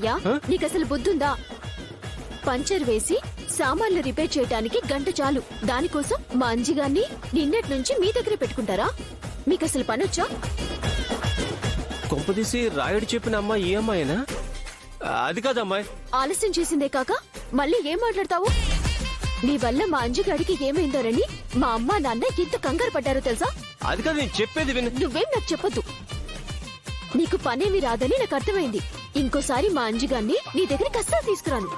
ఏంటయ్యా నీకసలు బుద్ధుందా? పంచర్ వేసి సామాన్లు రిపేర్ చేయడానికి గంట చాలు. దానికోసం మా అంజిగాన్ని నిన్నటి నుంచి మీ దగ్గర పెట్టుకుంటారా? మీకసలు పనొచ్చా? కొంపదీసి రాయుడు చెప్పిన అమ్మాయి ఈ అమ్మాయేనా? అది కాదు అమ్మాయి. ఆలస్యం చేసిందే కాక మళ్ళీ ఏం మాట్లాడతావు? నీ వల్ల మా అంజిగాడికి ఏమైందోనని మా అమ్మ నాన్న ఎంత కంగారు పడ్డారో తెలుసా? అది కాదు, నేను చెప్పేది విను. నువ్వేం నాకు చెప్పొద్దు. నీకు పనేమి రాదని నాకు అర్థమైంది. ఇంకోసారి మా అంజిగాన్ని నీ దగ్గరికి అస్సలు తీసుకురాను.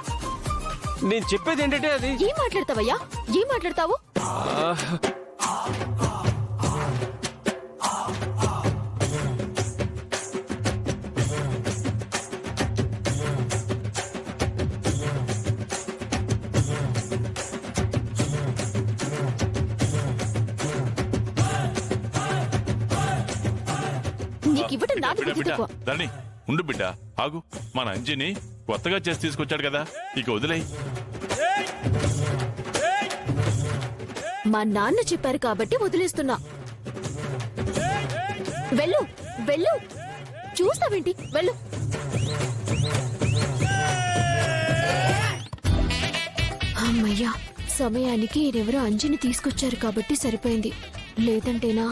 నేను చెప్పేది ఏంటంటే అది. ఏం మాట్లాడతావయ్యా? ఏం మాట్లాడతావు? నీకివ్వటం నాకు బుద్ధి తక్కువ. ధరణి ఉండు బిడ్డ, ఆగు. మన అంజిని కొత్తగా చేసి తీసుకొచ్చాడు కదా, ఇక వదిలేయ్. మా నాన్న చెప్పారు కాబట్టి వదిలేస్తున్నా. వెళ్ళు వెళ్ళు, చూస్తావేంటి? వెళ్ళు. అమ్మయ్యా, సమయానికి ఈయనెవరో అంజిని తీసుకొచ్చారు కాబట్టి సరిపోయింది. లేదంటేనా?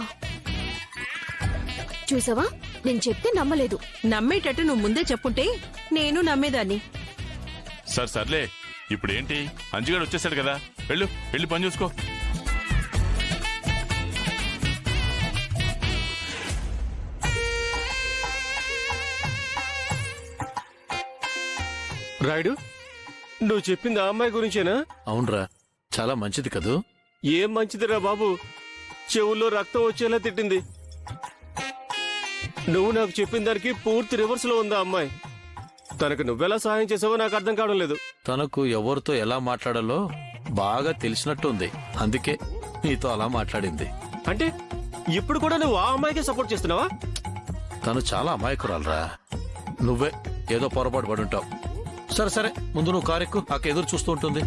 చూసావా, నేను చెప్తే నమ్మలేదు. నమ్మేటట్టు నువ్వు ముందే చెప్పుంటే నేను నమ్మేదాన్ని. సర్లే, ఇప్పుడేంటి? అంజిగాడు వచ్చేసాడు కదా, వెళ్ళి పని చూసుకో. రాయుడు, నువ్వు చెప్పింది ఆ అమ్మాయి గురించేనా? అవునరా, చాలా మంచిది కదూ. ఏం మంచిదిరా బాబు, చెవుల్లో రక్తం వచ్చేలా తిట్టింది. నువ్వు నాకు చెప్పిన దానికి పూర్తి రివర్స్ లో ఉందా అమ్మాయి? తనకు నువ్వెలా సహాయం చేసావో నాకు అర్థం కావడం లేదు. తనకు ఎవరితో ఎలా మాట్లాడాలో బాగా తెలిసినట్టుంది, అందుకే నీతో అలా మాట్లాడింది. అంటే ఇప్పుడు కూడా నువ్వు ఆ అమ్మాయికే సపోర్ట్ చేస్తున్నావా? తను చాలా అమాయకురాలరా, నువ్వే ఏదో పొరపాటు పడుంటావు. సరే ముందు నువ్వు కారెక్కు, అక్క ఎదురు చూస్తూ ఉంటుంది.